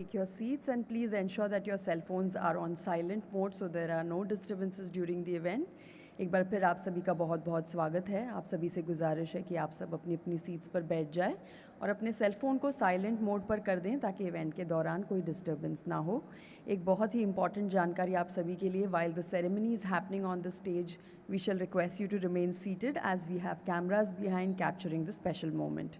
Take your seats and please ensure that your cell phones are on silent mode so there are no disturbances during the event. एक बार फिर आप सभी का बहुत बहुत स्वागत है। आप सभी से गुजारिश है कि आप सब अपनी अपनी सीट्स पर बैठ जाएं और अपने सेल फ़ोन को साइलेंट मोड पर कर दें ताकि इवेंट के दौरान कोई डिस्टर्बेंस ना हो। एक बहुत ही इंपॉर्टेंट जानकारी आप सभी के लिए, while the ceremony is happening on the stage, we shall request you to remain seated as we have cameras behind capturing the special moment.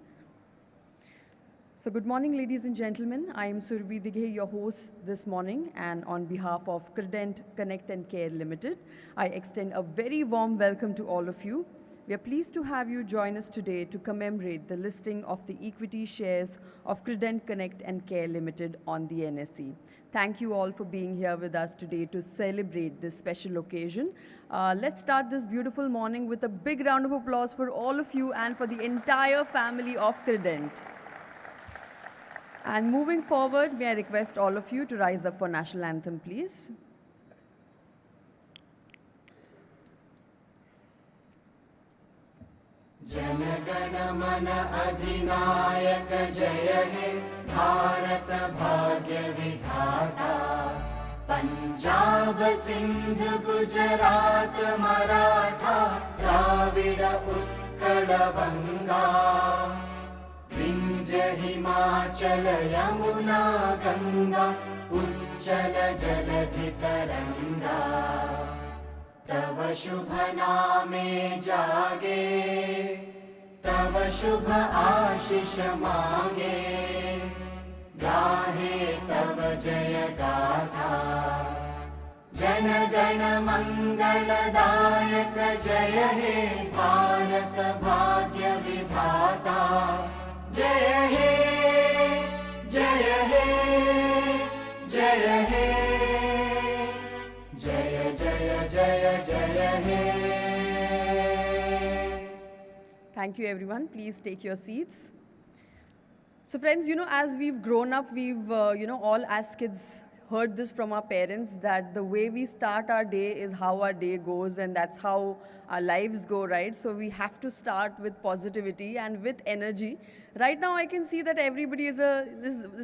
So good morning, ladies and gentlemen. I am Surabhi Dighe, your host this morning, and on behalf of Credent, Connect and Care Limited, I extend a very warm welcome to all of you. We are pleased to have you join us today to commemorate the listing of the equity shares of Credent, Connect and Care Limited on the NSE. Thank you all for being here with us today to celebrate this special occasion. Let's start this beautiful morning with a big round of applause for all of you and for the entire family of Credent. And moving forward, may I request all of you to rise up for National Anthem, please. Jana Gana मन अधिनायक जय हे भारत भाग्य विधाता पंजाब सिंध गुजरात मराठा द्राविड़ उत्कल बंगा विंध्य हिमाचल यमुना गंगा उज्जल जलधि तरंगा तव शुभ नामे जागे तव शुभ आशीष मांगे गाहे तव जय गाथा जन गण मंगलदायक जय हे भारत भाग्य विधाता जय हे जय हे जय हे जय जय जय जय हे Thank you, everyone. Please take your seats. So friends, as we've grown up, we've, all as kids heard this from our parents that the way we start our day is how our day goes, and that's how our lives go, right? So we have to start with positivity and with energy. Right now, I can see that everybody is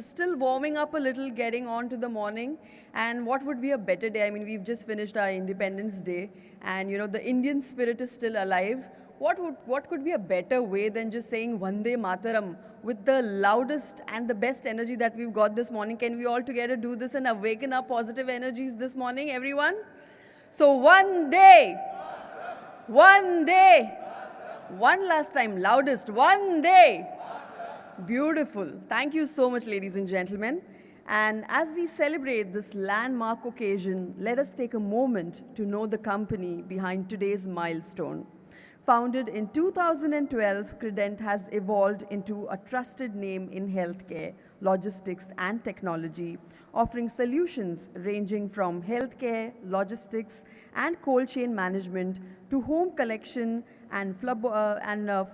still warming up a little, getting on to the morning. And what would be a better day? I mean, we've just finished our Independence Day, and the Indian spirit is still alive. What could be a better way than just saying Vande Mataram with the loudest and the best energy that we've got this morning? Can we all together do this and awaken our positive energies this morning, everyone? So one day, one day, one last time, loudest, one day. Beautiful. Thank you so much, ladies and gentlemen. And as we celebrate this landmark occasion, let us take a moment to know the company behind today's milestone. Founded in 2012, Credent has evolved into a trusted name in healthcare, logistics, and technology, offering solutions ranging from healthcare, logistics, and cold chain management to home collection and phlebotomist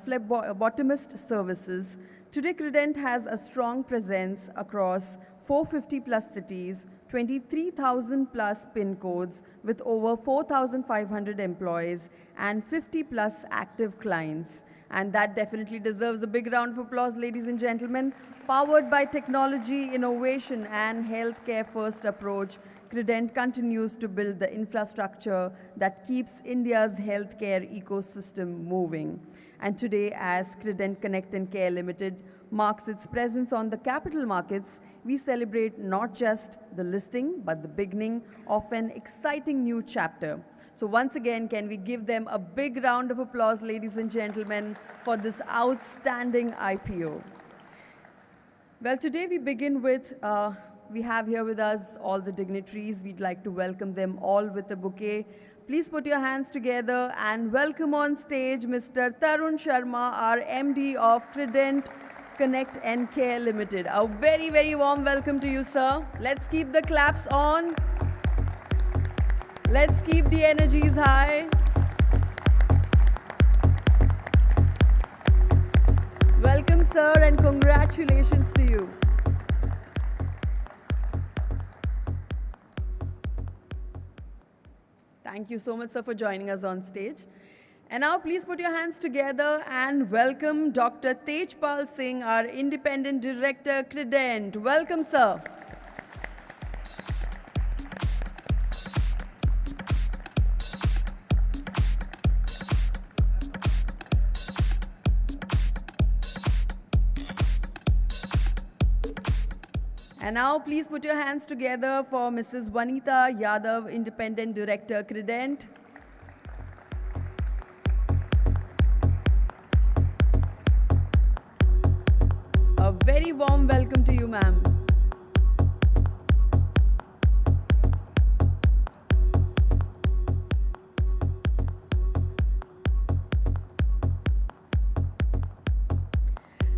services. Today, Credent has a strong presence across 450 plus cities, 23,000 plus PIN codes with over 4,500 employees and 50 plus active clients. And that definitely deserves a big round of applause, ladies and gentlemen. Powered by technology, innovation, and healthcare first approach, Credent continues to build the infrastructure that keeps India's healthcare ecosystem moving. And today, as Credent Connect and Care Limited marks its presence on the capital markets, we celebrate not just the listing, but the beginning of an exciting new chapter. So once again, can we give them a big round of applause, ladies and gentlemen, for this outstanding IPO. Well, today we begin with, we have here with us all the dignitaries. We'd like to welcome them all with a bouquet. Please put your hands together and welcome on stage Mr. Tarun Sharma, our MD of Credent, Connect and Care Limited. A very, very warm welcome to you, sir. Let's keep the claps on. Let's keep the energies high. Welcome, sir, and congratulations to you. Thank you so much, sir, for joining us on stage. And now please put your hands together and welcome Dr. Tejpal Singh, our Independent Director, Credent. Welcome, sir. And now please put your hands together for Mrs. Vanita Yadav, Independent Director, Credent. A very warm welcome to you, ma'am.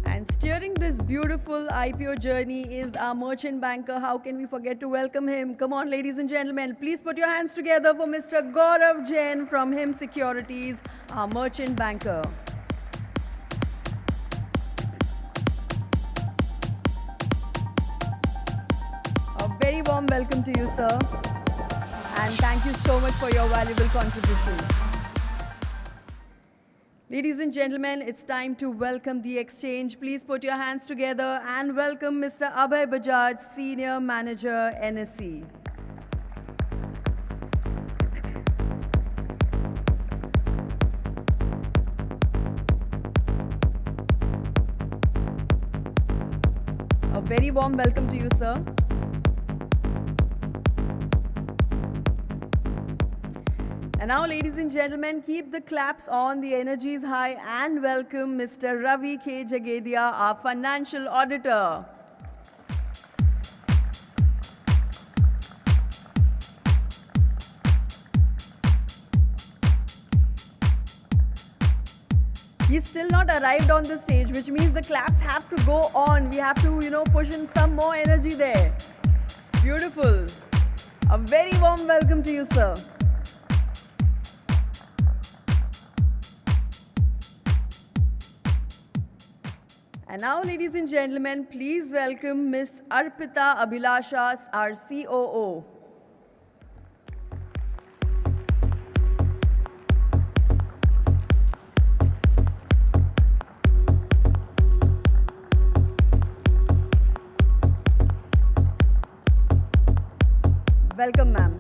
And steering this beautiful IPO journey is our merchant banker. How can we forget to welcome him? Come on, ladies and gentlemen, please put your hands together for Mr. Gaurav Jain from Him Securities, our merchant banker. A very warm welcome to you, sir. And thank you so much for your valuable contribution. Ladies and gentlemen, it's time to welcome the exchange. Please put your hands together and welcome Mr. Abhay Bajaj, Senior Manager, NSE. A very warm welcome to you, sir. And now, ladies and gentlemen, keep the claps on, the energy is high, and welcome Mr. Ravi K. Jagedia, our Financial Auditor. He's still not arrived on the stage, which means the claps have to go on. We have to, push in some more energy there. Beautiful. A very warm welcome to you, sir. And now, ladies and gentlemen, please welcome Ms. Arpita Abhilasha, our COO. Welcome, ma'am.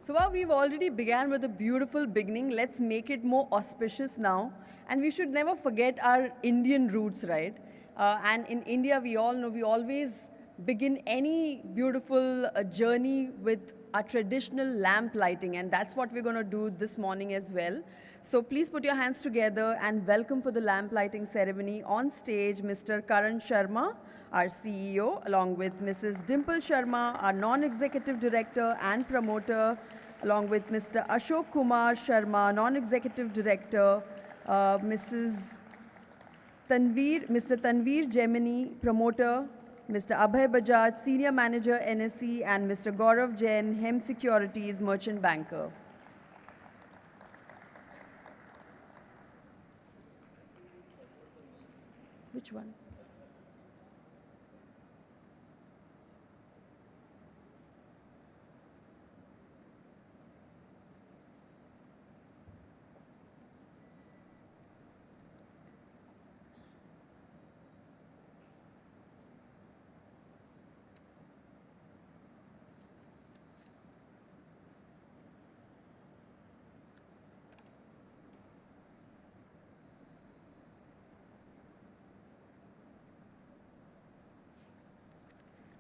So we've already began with a beautiful beginning. Let's make it more auspicious now. And we should never forget our Indian roots, right? And in India, we all know we always begin any beautiful journey with our traditional lamp lighting. And that's what we're going to do this morning as well. So please put your hands together and welcome for the lamp lighting ceremony on stage Mr. Karan Sharma, our CEO, along with Mrs. Dimple Sharma, our non-executive director and promoter, along with Mr. Ashok Kumar Sharma, non-executive director, Mr. Tanveer Gemini, promoter, Mr. Abhay Bajaj, senior manager, NSE, and Mr. Gaurav Jain, Hem Securities, merchant banker. Which one?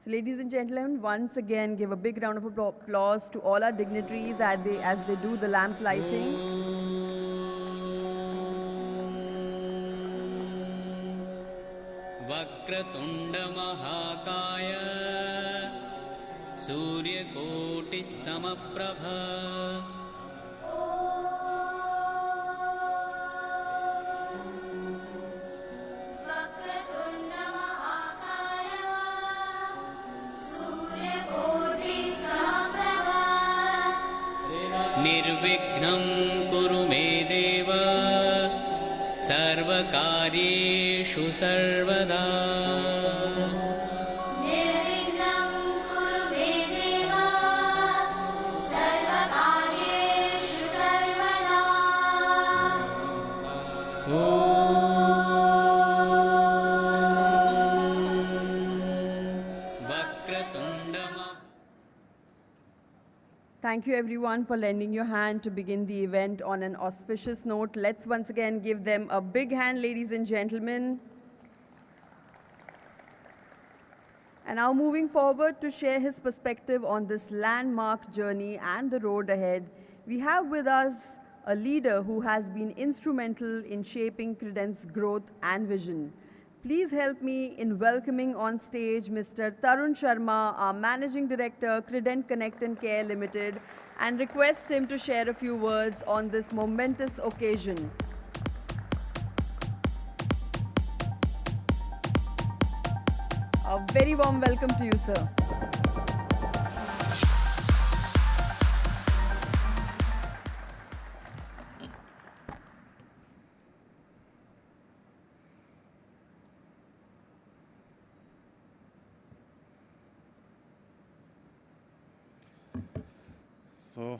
So ladies and gentlemen, once again, give a big round of applause to all our dignitaries as they do the lamp lighting. Vakratunda Mahakaya Surya Koti Samaprabha Nirvignam Kuru Me Deva Sarvakaryeshu Sarvada Nirvignam Kuru Me Deva Sarvakaryeshu Sarvada. Vakratunda Thank you everyone for lending your hand to begin the event on an auspicious note. Let's once again give them a big hand, ladies and gentlemen. And now moving forward to share his perspective on this landmark journey and the road ahead, we have with us a leader who has been instrumental in shaping Credent's growth and vision. Please help me in welcoming on stage Mr. Tarun Sharma, our Managing Director, Credent Connect and Care Limited, and request him to share a few words on this momentous occasion. A very warm welcome to you, sir. So,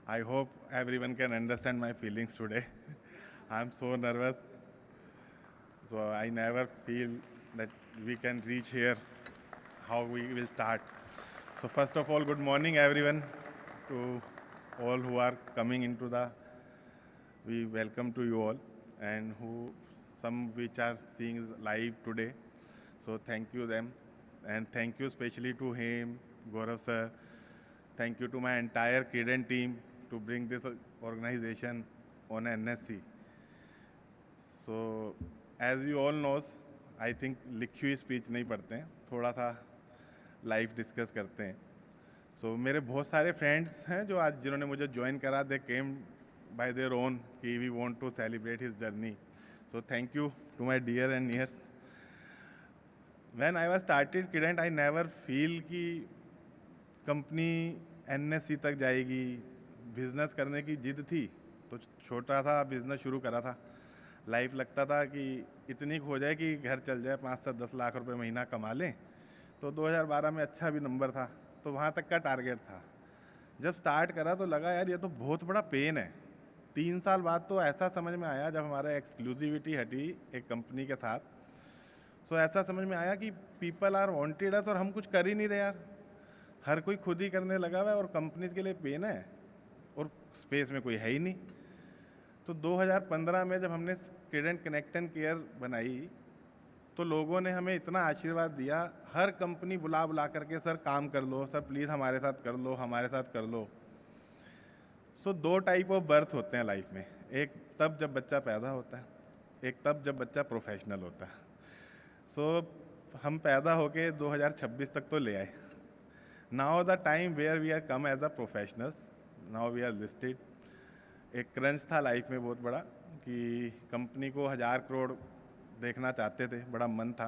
I hope everyone can understand my feelings today. I'm so nervous. So I never feel that we can reach here, how we will start. So first of all, good morning everyone, to all who are coming into we welcome to you all, and some which are seeing live today. So thank you them, and thank you especially to him, Gaurav sir. Thank you to my entire Credent team to bring this organization on NSC. So as you all knows, I think लिखी हुई speech नहीं पढ़ते हैं, थोड़ा सा live discuss करते हैं. So मेरे बहुत सारे फ्रेंड्स हैं जो आज जिन्होंने मुझे ज्वाइन करा, they came by their own कि we want to celebrate his journey. So thank you to my dear and nears. When I was started Credent, I never feel कि कंपनी NSC तक जाएगी. बिजनेस करने की जिद थी, तो छोटा सा बिजनेस शुरू करा था. लाइफ लगता था कि इतनी हो जाए कि घर चल जाए, 5 से 10 लाख रुपए महीना कमा लें. तो 2012 में अच्छा भी नंबर था, तो वहाँ तक का टारगेट था. जब स्टार्ट करा तो लगा यार ये तो बहुत बड़ा पेन है. 3 साल बाद तो ऐसा समझ में आया, जब हमारा एक्सक्लूसिविटी हटी एक कंपनी के साथ, तो ऐसा समझ में आया कि पीपल आर वांटेड अस और हम कुछ कर ही नहीं रहे यार. हर कोई खुद ही करने लगा हुआ है और कंपनीज के लिए पेन है और स्पेस में कोई है ही नहीं. तो 2015 में जब हमने क्रेडेंट कनेक्ट एंड केयर बनाई, तो लोगों ने हमें इतना आशीर्वाद दिया. हर कंपनी बुला बुला करके सर काम कर लो, सर प्लीज़ हमारे साथ कर लो, हमारे साथ कर लो. सो 2 टाइप ऑफ बर्थ होते हैं लाइफ में. एक तब जब बच्चा पैदा होता है, एक तब जब बच्चा प्रोफेशनल होता है. सो हम पैदा होके 2026 तक तो ले आए. Now the time where we are come as a professionals, now we are listed. एक क्रंच था लाइफ में बहुत बड़ा कि कंपनी को 1000 करोड़ देखना चाहते थे, बड़ा मन था.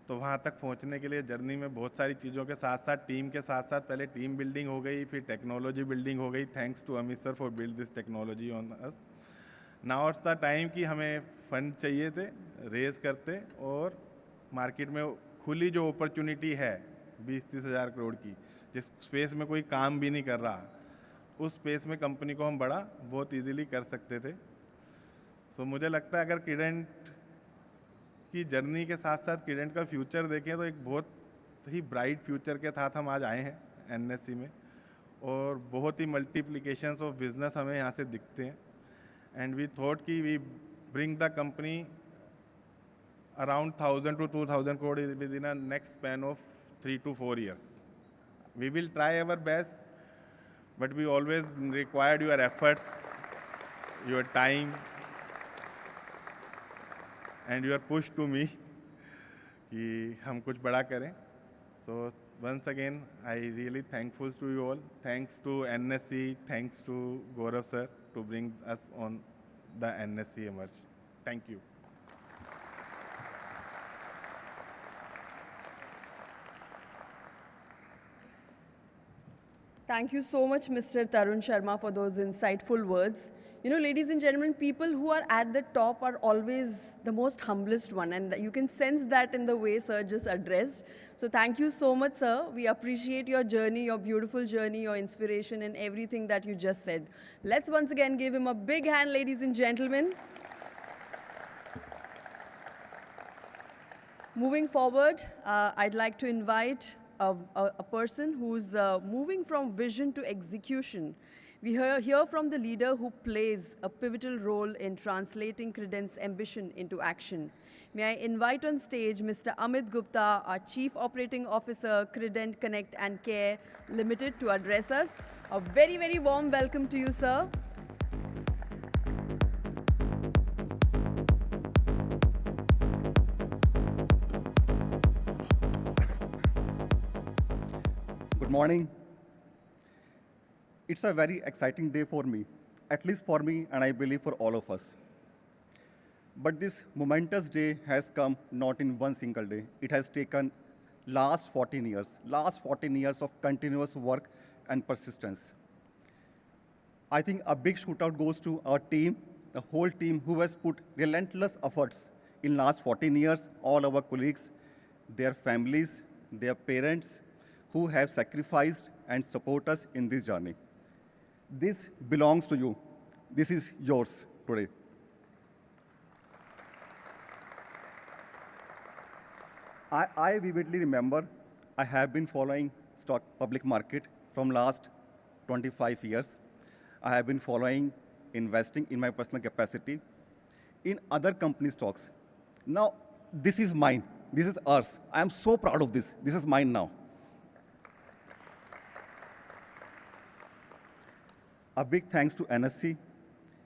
तो वहाँ तक पहुँचने के लिए जर्नी में बहुत सारी चीज़ों के साथ साथ, टीम के साथ साथ, पहले टीम बिल्डिंग हो गई, फिर टेक्नोलॉजी बिल्डिंग हो गई. Thanks to Amit sir for build this technology on us. Now it's the time कि हमें फंड चाहिए थे, रेज करते, और मार्केट में खुली जो अपॉर्चुनिटी है 20-30 हज़ार करोड़ की, जिस स्पेस में कोई काम भी नहीं कर रहा, उस स्पेस में कंपनी को हम बड़ा बहुत इजीली कर सकते थे. सो मुझे लगता है अगर क्रेडेंट की जर्नी के साथ साथ क्रेडेंट का फ्यूचर देखें तो एक बहुत ही ब्राइट फ्यूचर के साथ हम आज आए हैं NSC में, और बहुत ही मल्टीप्लिकेशंस ऑफ बिजनेस हमें यहाँ से दिखते हैं. एंड वी थॉट कि we bring the company around 1000 to 2000 crore within a next span of 3 to 4 years. We will try our best, but we always required your efforts, your time, and your push to me कि हम कुछ बड़ा करें. So once again, I really thankful to you all. Thanks to NSC, thanks to Gaurav sir to bring us on the NSC Emerge. Thank you. Thank you so much, Mr. Tarun Sharma, for those insightful words. You know, ladies and gentlemen, people who are at the top are always the most humblest one, and you can sense that in the way sir just addressed. So thank you so much, sir. We appreciate your journey, your beautiful journey, your inspiration, and everything that you just said. Let's once again give him a big hand, ladies and gentlemen. Moving forward, I'd like to invite a person who's moving from vision to execution. We hear from the leader who plays a pivotal role in translating Credent's ambition into action. May I invite on stage Mr. Amit Gupta, our Chief Operating Officer, Credent Connect and Care Limited, to address us. A very, very warm welcome to you, sir. Good morning. It's a very exciting day for me, at least for me, and I believe for all of us. But this momentous day has come not in one single day. It has taken last 14 years of continuous work and persistence. I think a big shout out goes to our team, the whole team who has put relentless efforts in last 14 years, all our colleagues, their families, their parents, who have sacrificed and support us in this journey. This belongs to you. This is yours today. I vividly remember I have been following stock public market from last 25 years. I have been following investing in my personal capacity in other company stocks. Now, this is mine. This is ours. I am so proud of this. This is mine now. A big thanks to NSC.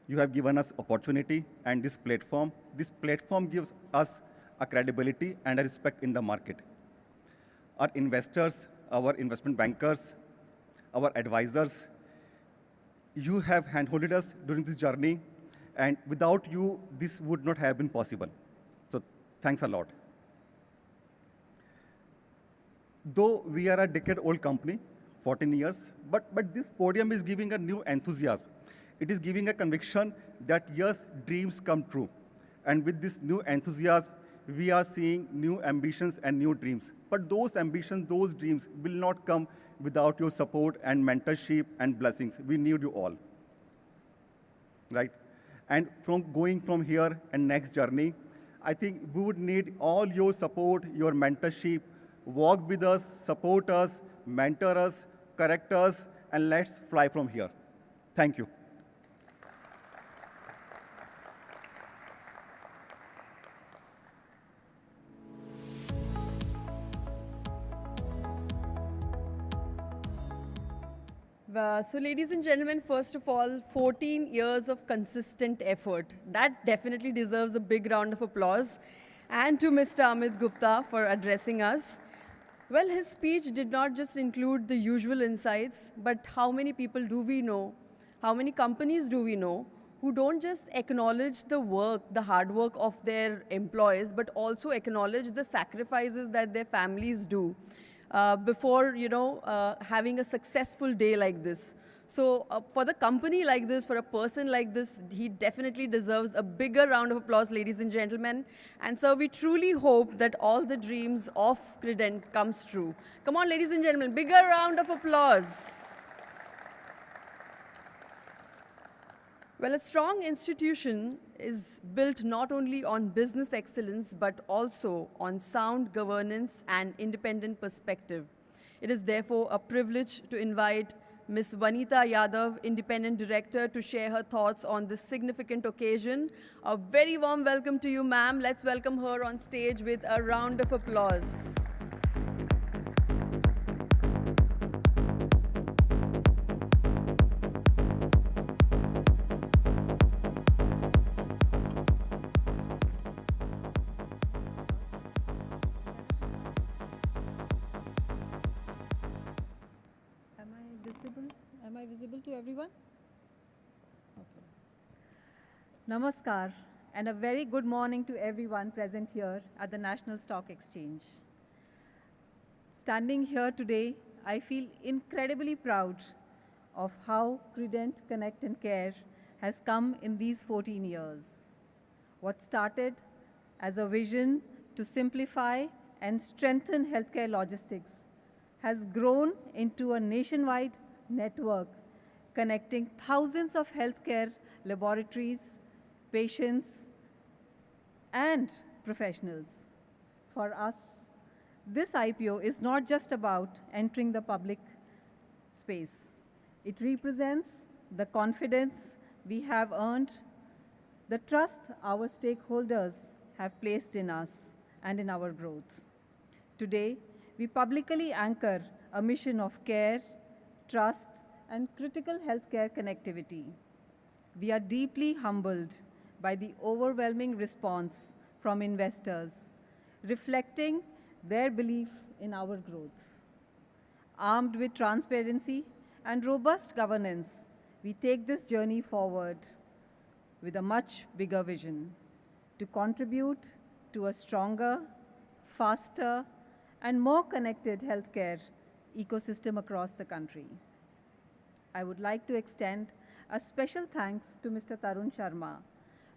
You have given us opportunity and this platform. This platform gives us a credibility and a respect in the market. Our investors, our investment bankers, our advisors, you have handholded us during this journey, and without you, this would not have been possible. So thanks a lot. Though we are a decade-old company, 14 years, but this podium is giving a new enthusiasm. It is giving a conviction that yes, dreams come true. And with this new enthusiasm, we are seeing new ambitions and new dreams. But those ambitions, those dreams will not come without your support and mentorship and blessings. We need you all, right? And going from here and next journey, I think we would need all your support, your mentorship. Walk with us, support us, mentor us, correct us, and let's fly from here. Thank you. So ladies and gentlemen, first of all, 14 years of consistent effort. That definitely deserves a big round of applause. And to Mr. Amit Gupta for addressing us. Well, his speech did not just include the usual insights, but how many people do we know, how many companies do we know who don't just acknowledge the work, the hard work of their employees, but also acknowledge the sacrifices that their families do before, having a successful day like this. So for the company like this, for a person like this, he definitely deserves a bigger round of applause, ladies and gentlemen. And so we truly hope that all the dreams of Credent comes true. Come on, ladies and gentlemen, bigger round of applause. Well, a strong institution is built not only on business excellence, but also on sound governance and independent perspective. It is therefore a privilege to invite Ms. Vanita Yadav, Independent Director, to share her thoughts on this significant occasion. A very warm welcome to you, ma'am. Let's welcome her on stage with a round of applause. Am I visible to everyone? Okay. Namaskar, and a very good morning to everyone present here at the National Stock Exchange. Standing here today, I feel incredibly proud of how Credent Connect and Care has come in these 14 years. What started as a vision to simplify and strengthen healthcare logistics has grown into a nationwide network connecting thousands of healthcare laboratories, patients, and professionals. For us, This IPO is not just about entering the public space. It represents the confidence we have earned, the trust our stakeholders have placed in us and in our growth. Today, we publicly anchor a mission of care, trust, and critical healthcare connectivity. We are deeply humbled by the overwhelming response from investors, reflecting their belief in our growth. Armed with transparency and robust governance, we take this journey forward with a much bigger vision to contribute to a stronger, faster, and more connected healthcare ecosystem across the country. I would like to extend a special thanks to Mr. Tarun Sharma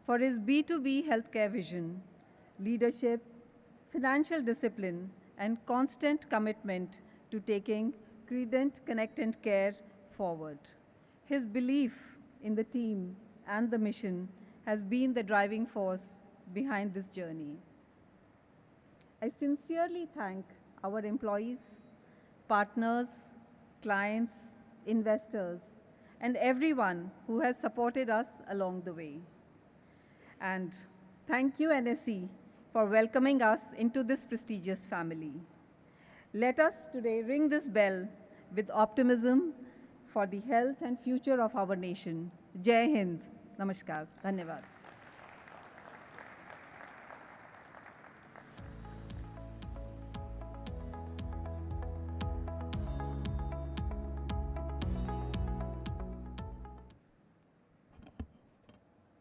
for his B2B healthcare vision, leadership, financial discipline, and constant commitment to taking Credent Connect and Care forward. His belief in the team and the mission has been the driving force behind this journey. I sincerely thank our employees, partners, clients, investors, and everyone who has supported us along the way. And thank you, NSE, for welcoming us into this prestigious family. Let us today ring this bell with optimism for the health and future of our nation. Jai Hind. Namaskar. Dhanyavad.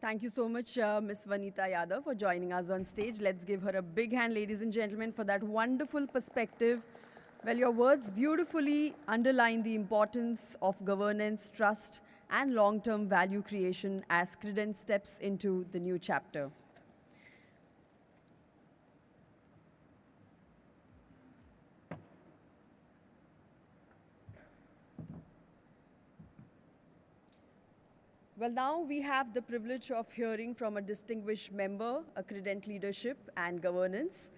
Thank you so much, Ms. Vanita Yadav, for joining us on stage. Let's give her a big hand, ladies and gentlemen, for that wonderful perspective. Well, your words beautifully underline the importance of governance, trust, and long-term value creation as Credent steps into the new chapter. Well, now we have the privilege of hearing from a distinguished member, a Credent leadership and governance.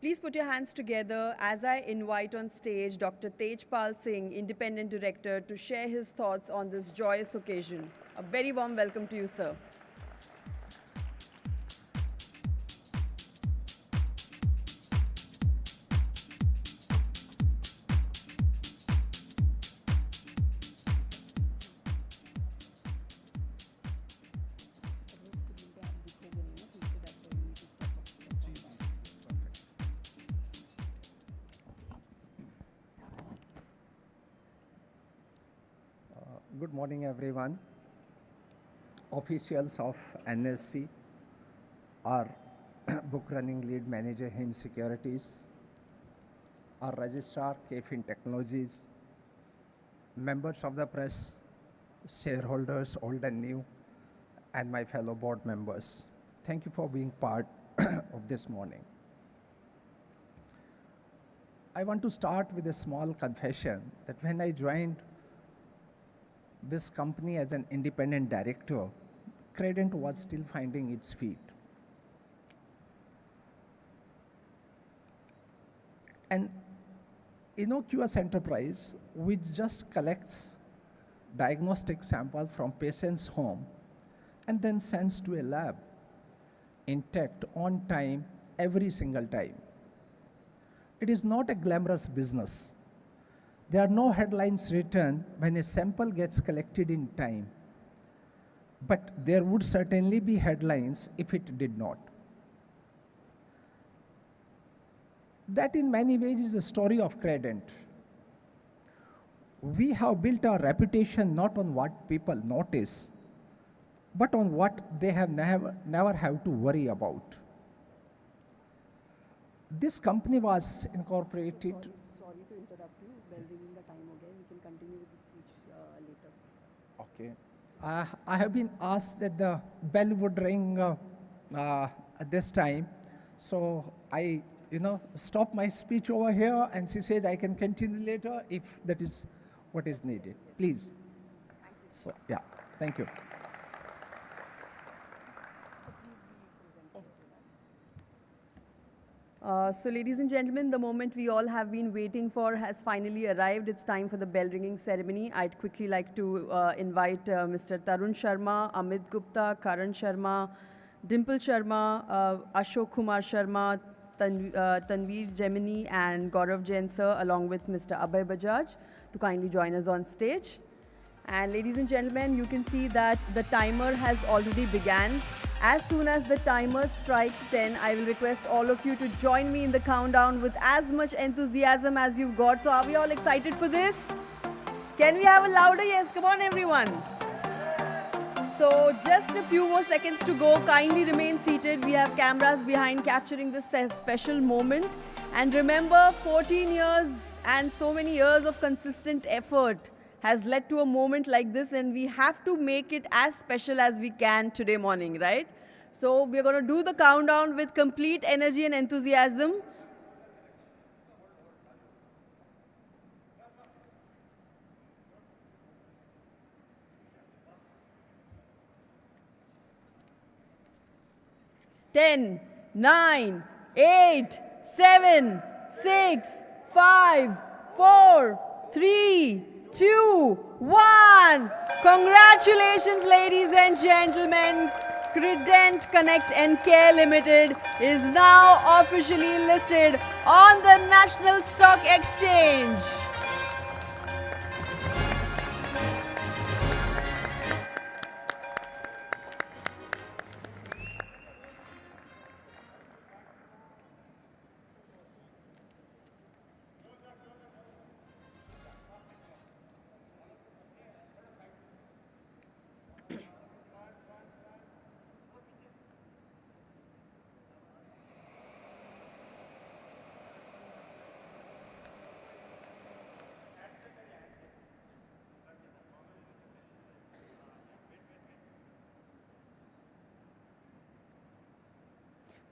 Please put your hands together as I invite on stage Dr. Tejpal Singh, Independent Director, to share his thoughts on this joyous occasion. A very warm welcome to you, sir. Good morning, everyone. Officials of NSC, our book running lead manager, HIM Securities, our registrar, KFIN Technologies, members of the press, shareholders, old and new, and my fellow board members. Thank you for being part of this morning. I want to start with a small confession that when I joined this company as an independent director, Credent was still finding its feet. An innocuous enterprise which just collects diagnostic sample from patient's home and then sends to a lab, intact, on time, every single time. It is not a glamorous business. There are no headlines written when a sample gets collected in time, but there would certainly be headlines if it did not. That in many ways is the story of Credent. We have built our reputation not on what people notice, but on what they have never have to worry about. This company was incorporated. Sorry to interrupt you. Bell ringing the time again. We can continue with the speech later. Okay. I have been asked that the bell would ring at this time, so I, stop my speech over here, and she says I can continue later if that is what is needed. Please. So, yeah, thank you. So ladies and gentlemen, the moment we all have been waiting for has finally arrived. It's time for the bell ringing ceremony. I'd quickly like to invite Mr. Tarun Sharma, Amit Gupta, Karan Sharma, Dimple Sharma, Ashok Kumar Sharma, Tanveer Gemini and Gaurav Jain sir, along with Mr. Abhay Bajaj to kindly join us on stage. And ladies and gentlemen, you can see that the timer has already began. As soon as the timer strikes 10, I will request all of you to join me in the countdown with as much enthusiasm as you've got. So are we all excited for this? Can we have a louder yes? Come on, everyone. So just a few more seconds to go. Kindly remain seated. We have cameras behind capturing this special moment. And remember, 14 years and so many years of consistent effort has led to a moment like this, and we have to make it as special as we can today morning, right? So we're going to do the countdown with complete energy and enthusiasm. Ten, 9, 8, 7, 6, 5, 4, 3, 2, 1. Congratulations, ladies and gentlemen. Credent Connect and Care Limited is now officially listed on the National Stock Exchange.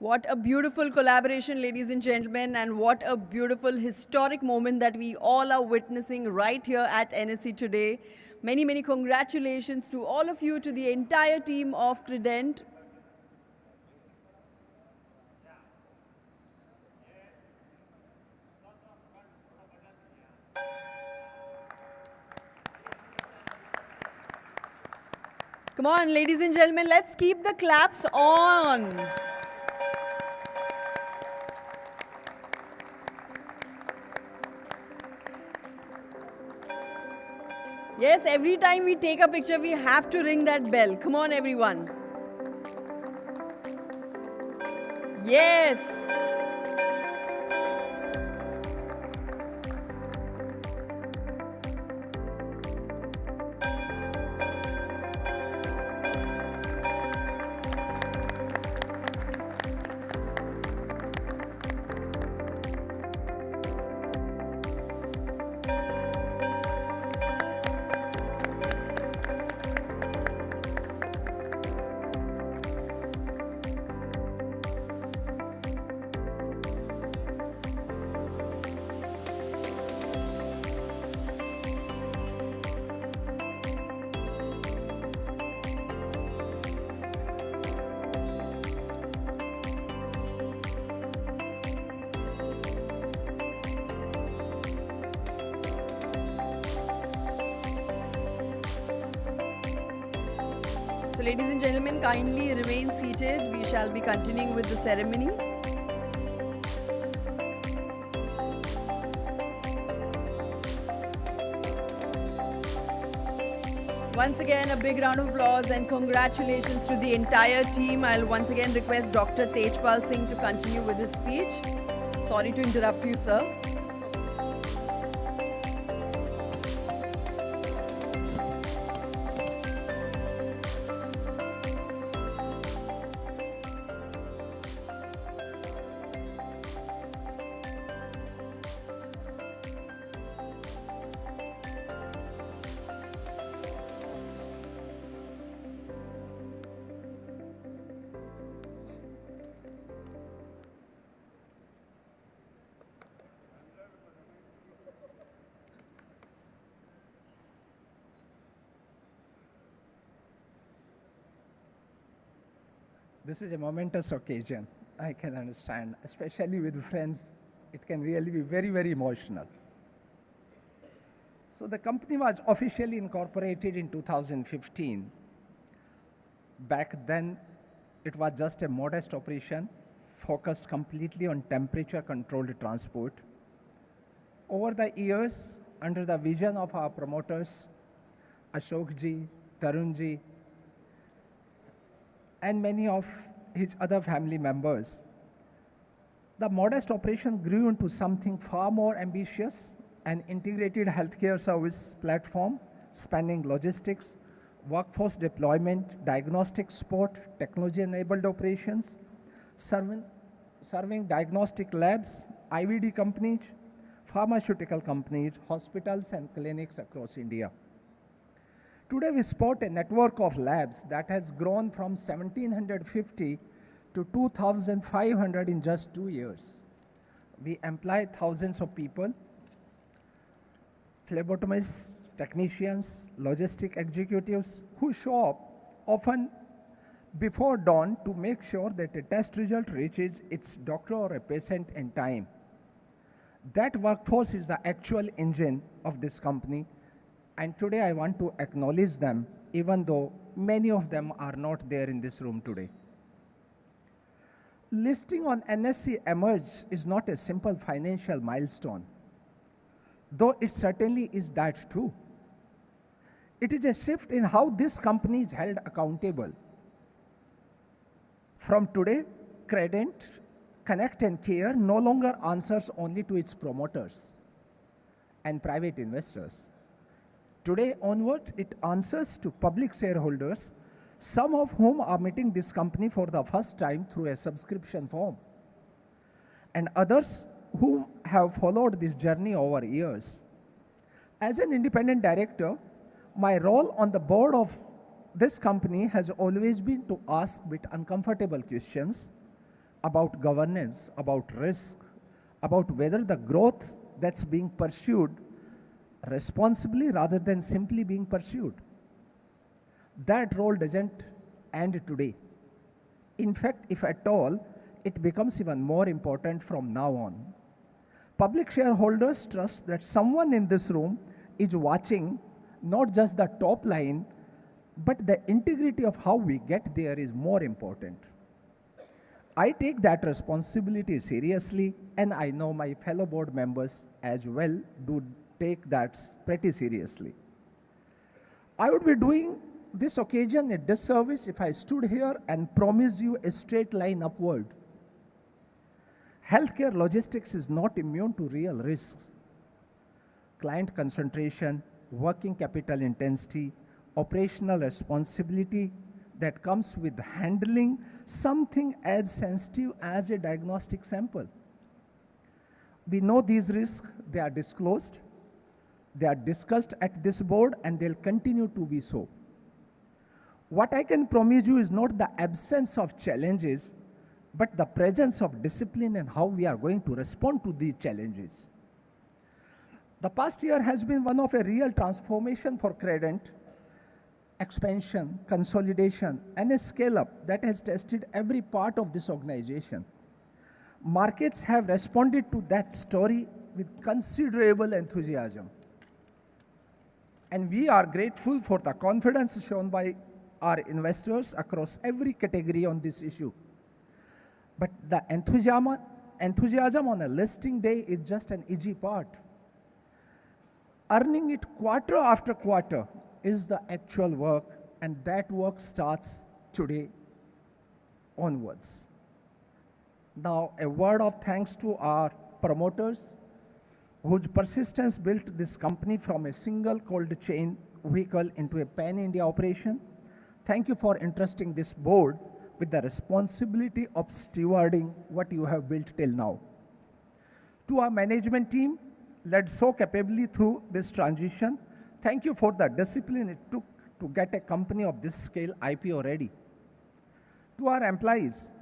What a beautiful collaboration, ladies and gentlemen, and what a beautiful historic moment that we all are witnessing right here at NSE today. Many, many congratulations to all of you, to the entire team of Credent. Come on, ladies and gentlemen, let's keep the claps on. Yes, every time we take a picture, we have to ring that bell. Come on, everyone. Yes. So ladies and gentlemen, kindly remain seated. We shall be continuing with the ceremony. Once again, a big round of applause and congratulations to the entire team. I'll once again request Dr. Tejpal Singh to continue with his speech. Sorry to interrupt you, sir. This is a momentous occasion. I can understand, especially with friends, it can really be very, very emotional. So the company was officially incorporated in 2015. Back then, it was just a modest operation focused completely on temperature-controlled transport. Over the years, under the vision of our promoters, Ashokji, Tarunji, and many of his other family members, the modest operation grew into something far more ambitious, an integrated healthcare service platform spanning logistics, workforce deployment, diagnostic support, technology-enabled operations, serving diagnostic labs, IVD companies, pharmaceutical companies, hospitals, and clinics across India. Today, we sport a network of labs that has grown from 1,750 to 2,500 in just 2 years. We employ thousands of people, phlebotomists, technicians, logistic executives who show up often before dawn to make sure that a test result reaches its doctor or a patient in time. That workforce is the actual engine of this company, and today I want to acknowledge them, even though many of them are not there in this room today. Listing on NSE Emerge is not a simple financial milestone, though it certainly is that too. It is a shift in how this company is held accountable. From today, Credent, Connect and Care no longer answers only to its promoters and private investors. Today onward, it answers to public shareholders, some of whom are meeting this company for the first time through a subscription form, and others whom have followed this journey over years. As an independent director, my role on the board of this company has always been to ask a bit uncomfortable questions about governance, about risk, about whether the growth that's being pursued responsibly rather than simply being pursued. That role doesn't end today. In fact, if at all, it becomes even more important from now on. Public shareholders trust that someone in this room is watching not just the top line, but the integrity of how we get there is more important. I take that responsibility seriously, and I know my fellow board members as well do take that pretty seriously. I would be doing this occasion a disservice if I stood here and promised you a straight line upward. Healthcare logistics is not immune to real risks. Client concentration, working capital intensity, operational responsibility that comes with handling something as sensitive as a diagnostic sample. We know these risks, they are disclosed, they are discussed at this board, and they'll continue to be so. What I can promise you is not the absence of challenges, but the presence of discipline and how we are going to respond to these challenges. The past year has been one of a real transformation for Credent, expansion, consolidation, and a scale-up that has tested every part of this organization. Markets have responded to that story with considerable enthusiasm. And we are grateful for the confidence shown by our investors across every category on this issue. But the enthusiasm on a listing day is just an easy part. Earning it quarter after quarter is the actual work, and that work starts today onwards. Now, a word of thanks to our promoters, whose persistence built this company from a single cold chain vehicle into a pan-India operation. Thank you for entrusting this board with the responsibility of stewarding what you have built till now. To our management team, led so capably through this transition, thank you for the discipline it took to get a company of this scale IPO ready. To our employees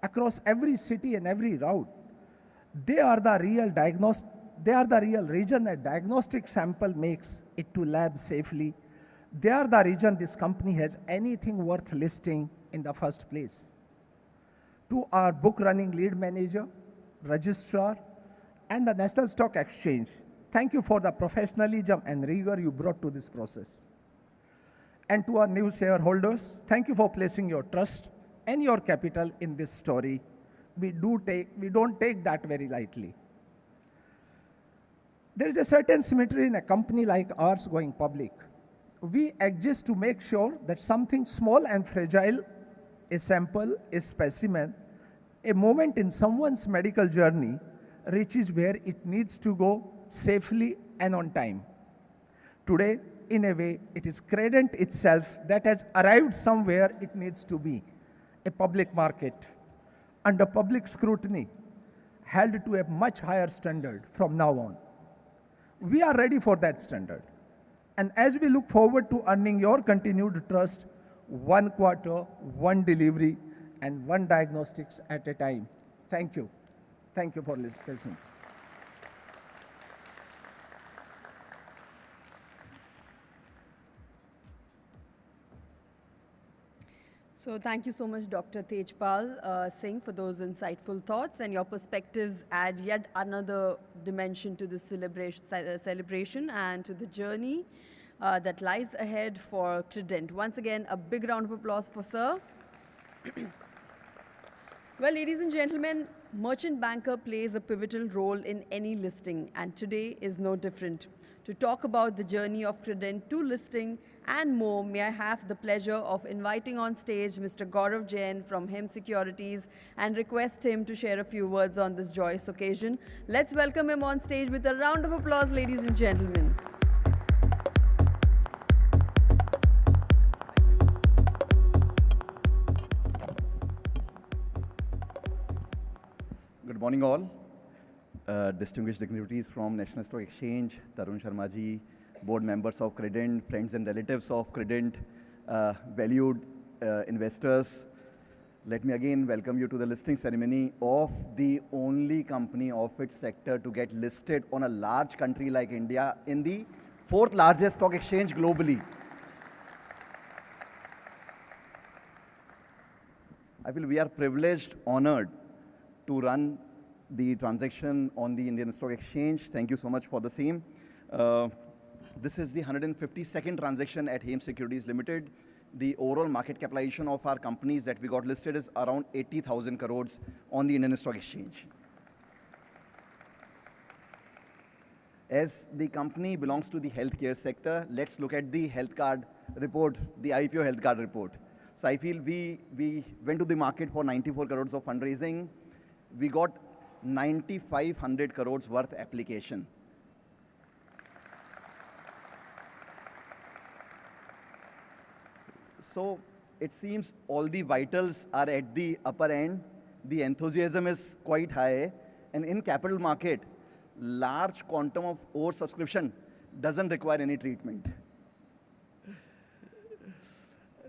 across every city and every route, they are the real reason a diagnostic sample makes it to lab safely. They are the reason this company has anything worth listing in the first place. to our book running lead manager, registrar, and the National Stock Exchange, thank you for the professionalism and rigor you brought to this process. And to our new shareholders, thank you for placing your trust and your capital in this story. We don't take that very lightly. There is a certain symmetry in a company like ours going public. We exist to make sure that something small and fragile, a sample, a specimen, a moment in someone's medical journey reaches where it needs to go safely and on time. Today, in a way, it is Credent itself that has arrived somewhere it needs to be, a public market, under public scrutiny, held to a much higher standard from now on. We are ready for that standard. And as we look forward to earning your continued trust, one quarter, one delivery, and one diagnostics at a time. Thank you. Thank you for listening. So thank you so much, Dr. Tejpal Singh, for those insightful thoughts, and your perspectives add yet another dimension to the celebration and to the journey that lies ahead for Credent. Once again, a big round of applause for Sir. Well, ladies and gentlemen, merchant banker plays a pivotal role in any listing, and today is no different. To talk about the journey of Credent to listing and more, may I have the pleasure of inviting on stage Mr. Gaurav Jain from Him Securities and request him to share a few words on this joyous occasion. Let's welcome him on stage with a round of applause, ladies and gentlemen. Good morning, all. Distinguished dignitaries from National Stock Exchange, Tarun Sharma ji, board members of Credent, friends and relatives of Credent, valued investors. Let me again welcome you to the listing ceremony of the only company of its sector to get listed on a large country like India in the 4th largest stock exchange globally. I feel we are privileged, honored to run the transaction on the Indian Stock Exchange. Thank you so much for the same. This is the 152nd transaction at Him Securities Limited. The overall market capitalization of our companies that we got listed is around 80,000 crores on the Indian Stock Exchange. As the company belongs to the healthcare sector, let's look at the health card report, the IPO health card report. So I feel we went to the market for 94 crores of fundraising. We got 9,500 crores worth application. So it seems all the vitals are at the upper end. The enthusiasm is quite high. And in capital market, large quantum of oversubscription doesn't require any treatment.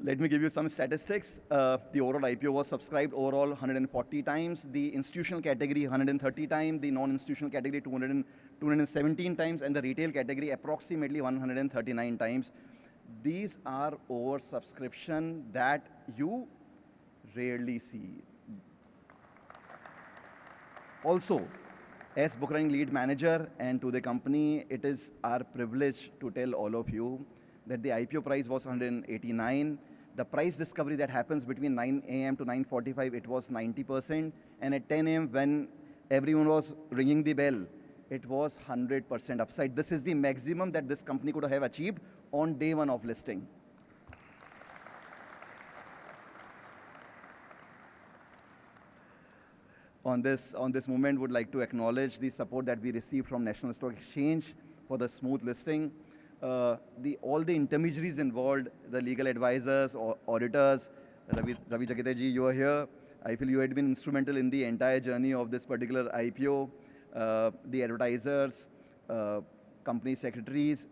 Let me give you some statistics. The overall IPO was subscribed overall 140 times. The institutional category 130 times. The non-institutional category 217 times. And the retail category approximately 139 times. These are oversubscription that you rarely see. Also, as book running lead manager and to the company, it is our privilege to tell all of you that the IPO price was 189. The price discovery that happens between 9 a.m. to 9:45, it was 90%. And at 10 a.m. when everyone was ringing the bell, it was 100% upside. This is the maximum that this company could have achieved on day one of listing. On this moment, would like to acknowledge the support that we received from National Stock Exchange for the smooth listing. All the intermediaries involved, the legal advisors, or auditors, Ravi Jagite ji, you are here. I feel you had been instrumental in the entire journey of this particular IPO. The advertisers, company secretaries,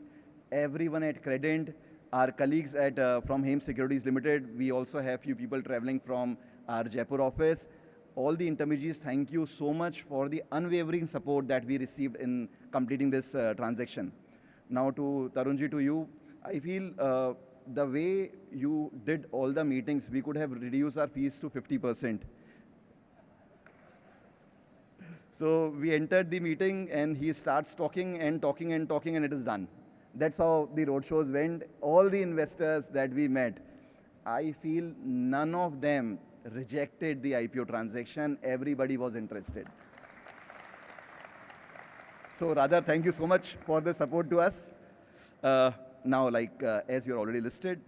everyone at Credent, our colleagues at from Him Securities Limited. We also have few people traveling from our Jaipur office. All the intermediaries, thank you so much for the unwavering support that we received in completing this transaction. Now to Tarunji, to you, I feel the way you did all the meetings, we could have reduced our fees to 50%. So we entered the meeting and he starts talking and talking and talking and it is done. That's how the roadshows went. All the investors that we met, I feel none of them rejected the IPO transaction. Everybody was interested. So rather, thank you so much for the support to us. Now, as you're already listed,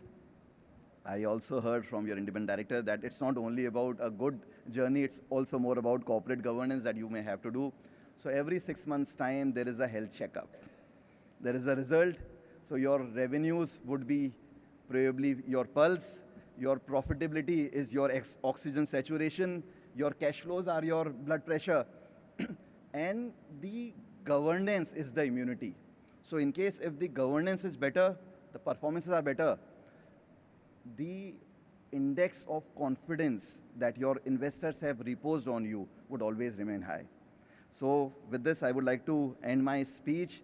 I also heard from your independent director that it's not only about a good journey, it's also more about corporate governance that you may have to do. So every 6 months' time, there is a health checkup. There is a result. So your revenues would be probably your pulse, your profitability is your oxygen saturation, your cash flows are your blood pressure, and the governance is the immunity. So in case if the governance is better, the performances are better, the index of confidence that your investors have reposed on you would always remain high. So with this, I would like to end my speech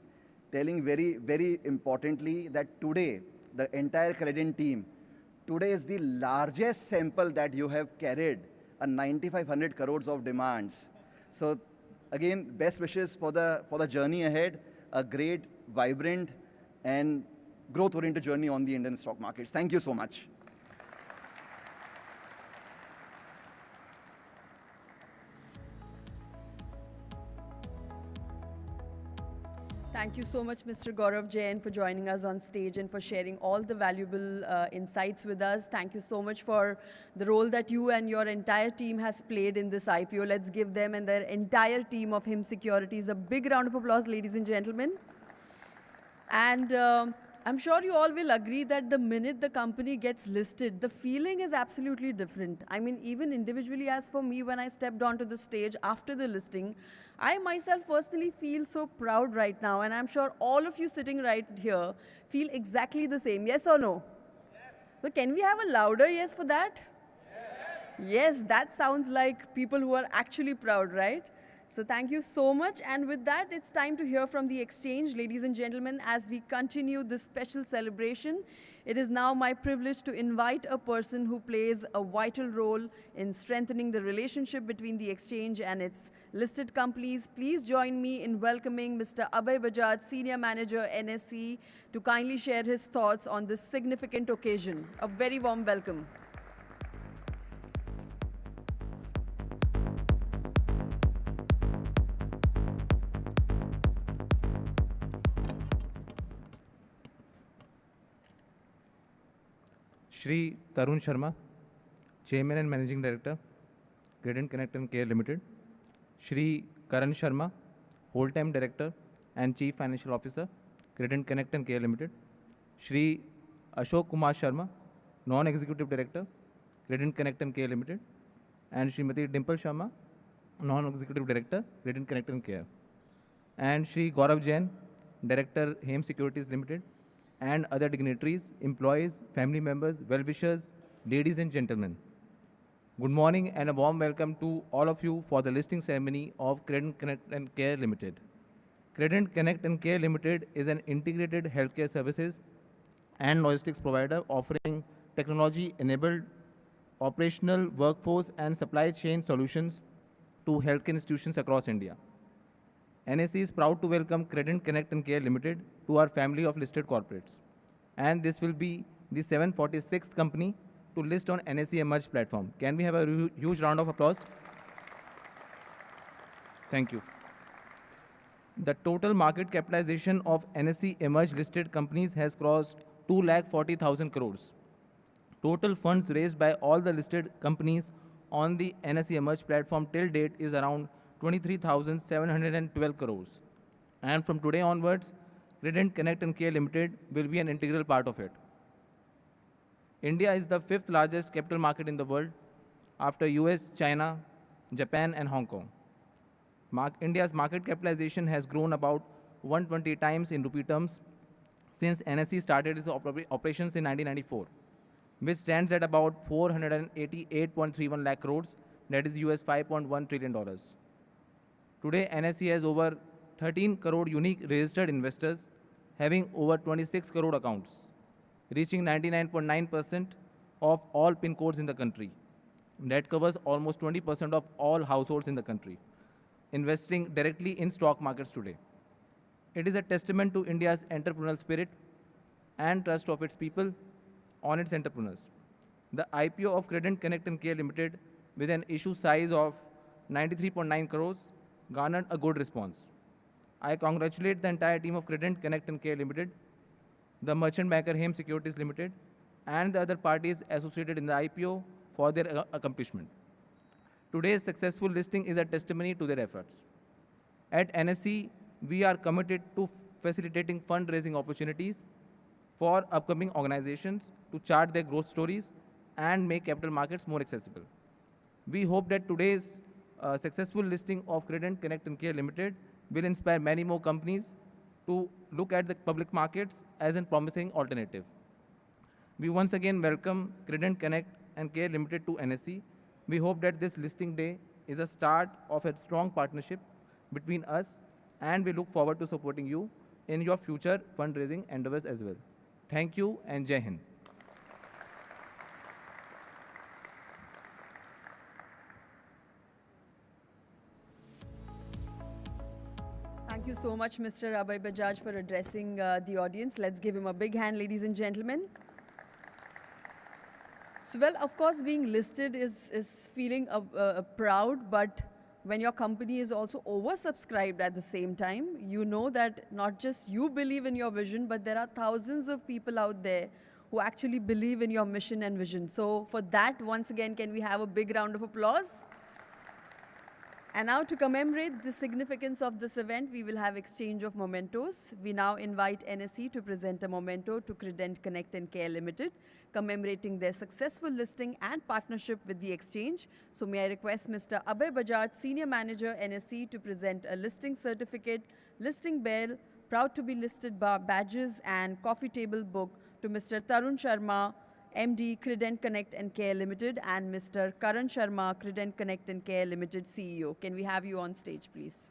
telling very, very importantly that today, the entire Credent team, today is the largest sample that you have carried, a 9,500 crores of demands. So again, best wishes for the journey ahead, a great, vibrant, and growth-oriented journey on the Indian stock markets. Thank you so much. Thank you so much, Mr. Gaurav Jain, for joining us on stage and for sharing all the valuable insights with us. Thank you so much for the role that you and your entire team has played in this IPO. Let's give them and their entire team of HIM Securities a big round of applause, ladies and gentlemen. And I'm sure you all will agree that the minute the company gets listed, the feeling is absolutely different. I mean, even individually, as for me, when I stepped onto the stage after the listing, I myself personally feel so proud right now, and I'm sure all of you sitting right here feel exactly the same. Yes or no? Yes. So can we have a louder yes for that? Yes. Yes, that sounds like people who are actually proud, right? So thank you so much. And with that, it's time to hear from the exchange. Ladies and gentlemen, as we continue this special celebration, it is now my privilege to invite a person who plays a vital role in strengthening the relationship between the exchange and its listed companies. Please join me in welcoming Mr. Abhay Bajaj, Senior Manager, NSE, to kindly share his thoughts on this significant occasion. A very warm welcome. Shri Tarun Sharma, Chairman and Managing Director, Credent Connect and Care Limited. Shri Karan Sharma, Whole-Time Director and Chief Financial Officer, Credent Connect and Care Limited. Shri Ashok Kumar Sharma, Non-Executive Director, Credent Connect and Care Limited. And Srimati Dimple Sharma, Non-Executive Director, Credent Connect and Care. And Shri Gaurav Jain, Director, HIM Securities Limited, and other dignitaries, employees, family members, well-wishers, ladies and gentlemen. Good morning and a warm welcome to all of you for the listing ceremony of Credent Connect and Care Limited. Credent Connect and Care Limited is an integrated healthcare services and logistics provider offering technology-enabled operational, workforce and supply chain solutions to healthcare institutions across India. NSE is proud to welcome Credent Connect and Care Limited to our family of listed corporates. And this will be the 746th company to list on NSE Emerge platform. Can we have a huge round of applause? Thank you. The total market capitalization of NSE Emerge listed companies has crossed 2,40,000 crores. Total funds raised by all the listed companies on the NSE Emerge platform till date is around 23,712 crores. And from today onwards, Credent Connect and Care Limited will be an integral part of it. India is the 5th largest capital market in the world after US, China, Japan, and Hong Kong. India's market capitalization has grown about 120 times in rupee terms since NSE started its operations in 1994, which stands at about 488.31 lakh crores, that is US $5.1 trillion. Today, NSE has over 13 crore unique registered investors, having over 26 crore accounts, reaching 99.9% of all PIN codes in the country. That covers almost 20% of all households in the country. investing directly in stock markets today. It is a testament to India's entrepreneurial spirit and trust of its people on its entrepreneurs. The IPO of Credent Connect and Care Limited with an issue size of 93.9 crores garnered a good response. I congratulate the entire team of Credent Connect and Care Limited, the merchant banker Hem Securities Limited, and the other parties associated in the IPO for their accomplishment. Today's successful listing is a testimony to their efforts. At NSE, we are committed to facilitating fundraising opportunities for upcoming organizations to chart their growth stories and make capital markets more accessible. We hope that today's successful listing of Credent Connect and Care Limited will inspire many more companies to look at the public markets as a promising alternative. We once again welcome Credent Connect and Care Limited to NSE. We hope that this listing day is a start of a strong partnership between us, and we look forward to supporting you in your future fundraising endeavors as well. Thank you and Jai Hind. Thank you so much, Mr. Abhay Bajaj, for addressing the audience. Let's give him a big hand, ladies and gentlemen. So, well, of course, being listed is feeling proud, but when your company is also oversubscribed at the same time, you know that not just you believe in your vision, but there are thousands of people out there who actually believe in your mission and vision. So for that, once again, can we have a big round of applause? And now to commemorate the significance of this event, we will have exchange of mementos. We now invite NSE to present a memento to Credent Connect and Care Limited, commemorating their successful listing and partnership with the exchange. So may I request Mr. Abhay Bajaj, Senior Manager, NSE, to present a listing certificate, listing bell, proud to be listed badges, and coffee table book to Mr. Tarun Sharma, MD, Credent Connect and Care Limited, and Mr. Karan Sharma, Credent Connect and Care Limited CEO. Can we have you on stage, please?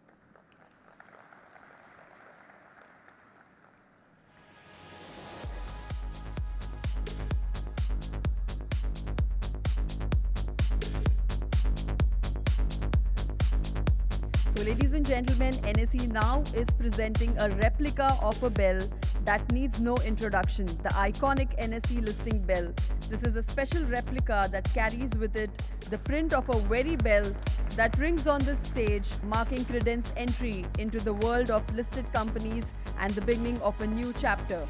So, ladies and gentlemen, NSE now is presenting a replica of a bell that needs no introduction, the iconic NSE listing bell. This is a special replica that carries with it the print of a very bell that rings on this stage, marking Credent's entry into the world of listed companies and the beginning of a new chapter.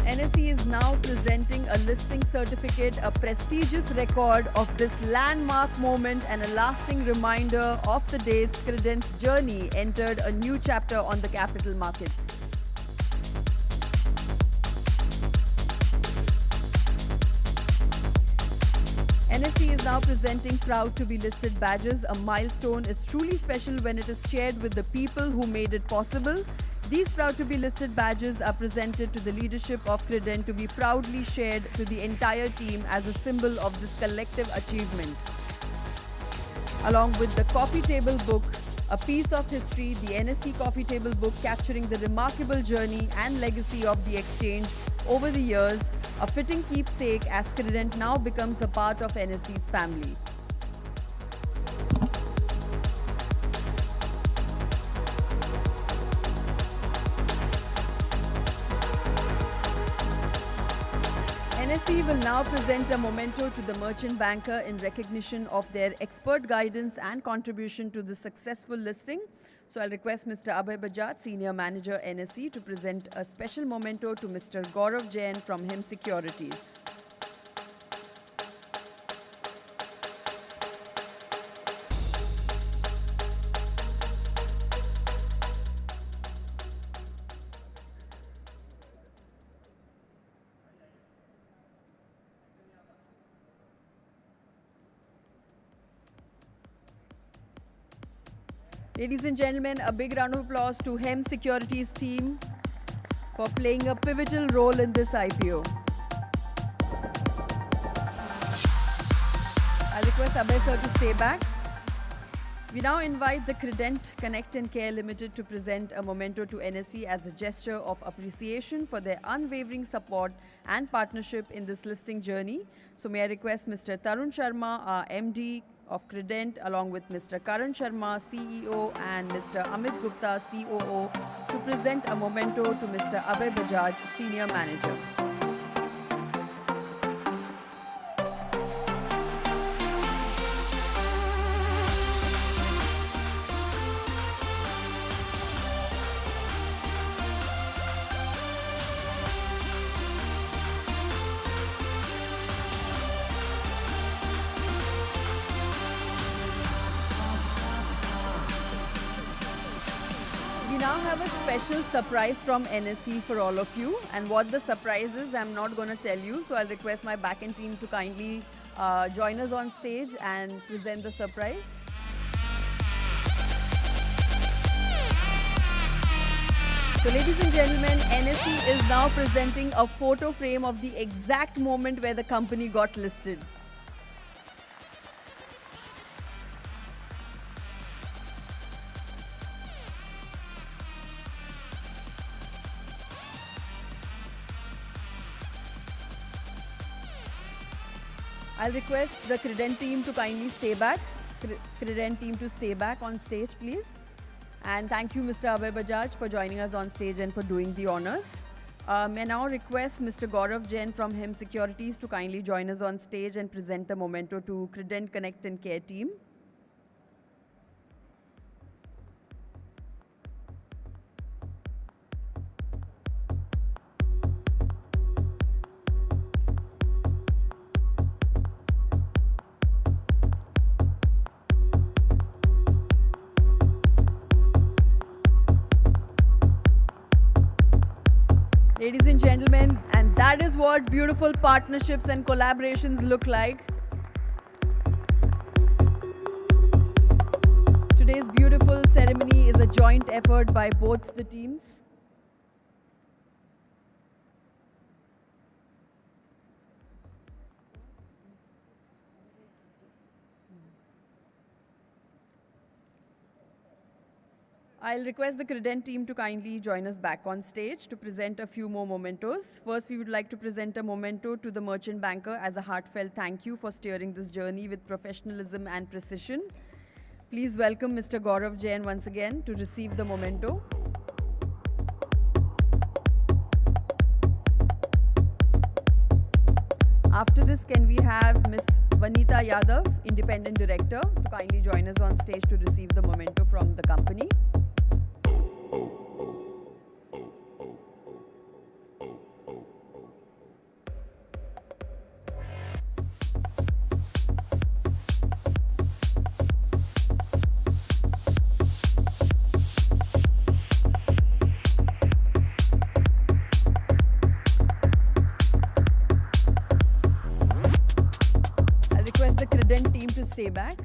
NSE is now presenting a listing certificate, a prestigious record of this landmark moment and a lasting reminder of the days Credent's journey entered a new chapter on the capital markets. NSE is now presenting proud to be listed badges. A milestone is truly special when it is shared with the people who made it possible. These proud to be listed badges are presented to the leadership of Credent to be proudly shared to the entire team as a symbol of this collective achievement. Along with the coffee table book, a piece of history, the NSE coffee table book capturing the remarkable journey and legacy of the exchange over the years, a fitting keepsake as Credent now becomes a part of NSE's family. NSE will now present a memento to the merchant banker in recognition of their expert guidance and contribution to the successful listing. So I'll request Mr. Abhay Bajaj, Senior Manager, NSE, to present a special memento to Mr. Gaurav Jain from Hem Securities. Ladies and gentlemen, a big round of applause to Hem Securities team for playing a pivotal role in this IPO. I'll request Abhay sir to stay back. We now invite the Credent Connect and Care Limited to present a memento to NSE as a gesture of appreciation for their unwavering support and partnership in this listing journey. So may I request Mr. Tarun Sharma, our MD of Credent, along with Mr. Karan Sharma, CEO, and Mr. Amit Gupta, COO, to present a memento to Mr. Abhay Bajaj, Senior Manager. We now have a special surprise from NSE for all of you, and what the surprise is, I'm not going to tell you, so I'll request my back-end team to kindly join us on stage and present the surprise. So ladies and gentlemen, NSE is now presenting a photo frame of the exact moment where the company got listed. I'll request the Credent team to kindly stay back. Credent team to stay back on stage, please. And thank you, Mr. Abhay Bajaj, for joining us on stage and for doing the honors. May I now request Mr. Gaurav Jain from HIM Securities to kindly join us on stage and present the memento to Credent Connect and Care team. Ladies and gentlemen, and that is what beautiful partnerships and collaborations look like. Today's beautiful ceremony is a joint effort by both the teams. I'll request the Credent team to kindly join us back on stage to present a few more mementos. First, we would like to present a memento to the merchant banker as a heartfelt thank you for steering this journey with professionalism and precision. Please welcome Mr. Gaurav Jain once again to receive the memento. After this, can we have Ms. Vanita Yadav, Independent Director, to kindly join us on stage to receive the memento from the company. I'll request the Credent team to stay back.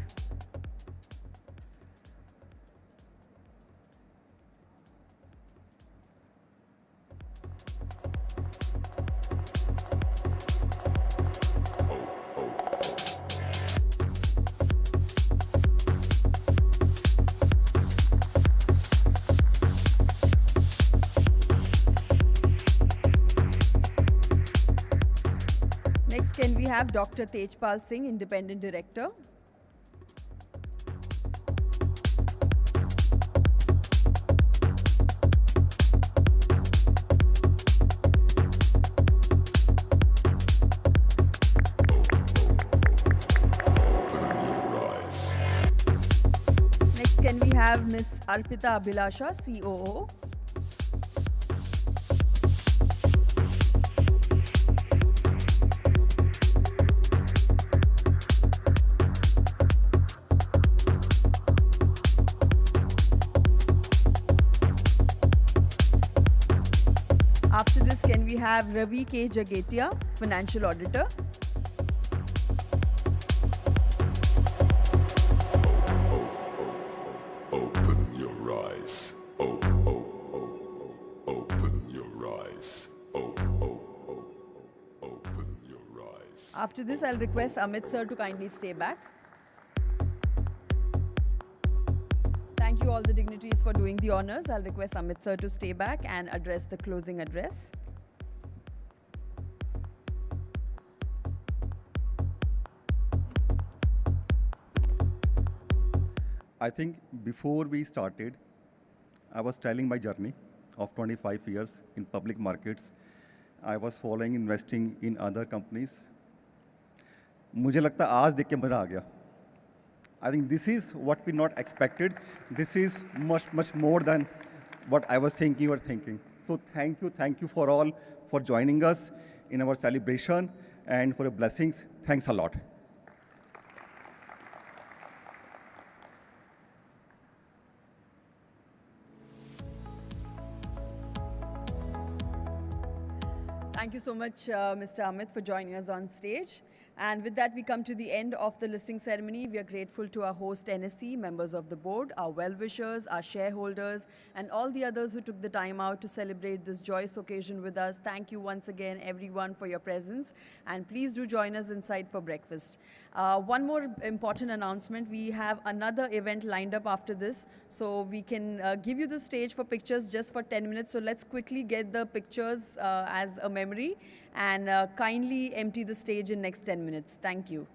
Next, can we have Dr. Tejpal Singh, Independent Director? Next, can we have Ms. Arpita Abhilasha, COO? After this, can we have Ravi K. Jagetia, Financial Auditor? Open your eyes. Open your eyes. Open your eyes. After this, I'll request Amit sir to kindly stay back. Thank you all the dignitaries for doing the honors. I'll request Amit sir to stay back and address the closing address. I think before we started, I was telling my journey of 25 years in public markets. I was following investing in other companies. मुझे लगता है आज देख के मजा आ गया. I think this is what we not expected. This is much more than what I was thinking or thinking. So thank you for all for joining us in our celebration and for your blessings. Thanks a lot. Thank you so much, Mr. Amit, for joining us on stage. And with that, we come to the end of the listing ceremony. We are grateful to our host, NSE, members of the board, our well-wishers, our shareholders, and all the others who took the time out to celebrate this joyous occasion with us. Thank you once again, everyone, for your presence. And please do join us inside for breakfast. One more important announcement. We have another event lined up after this. So we can give you the stage for pictures just for 10 minutes. So let's quickly get the pictures as a memory and kindly empty the stage in next 10 minutes. Thank you.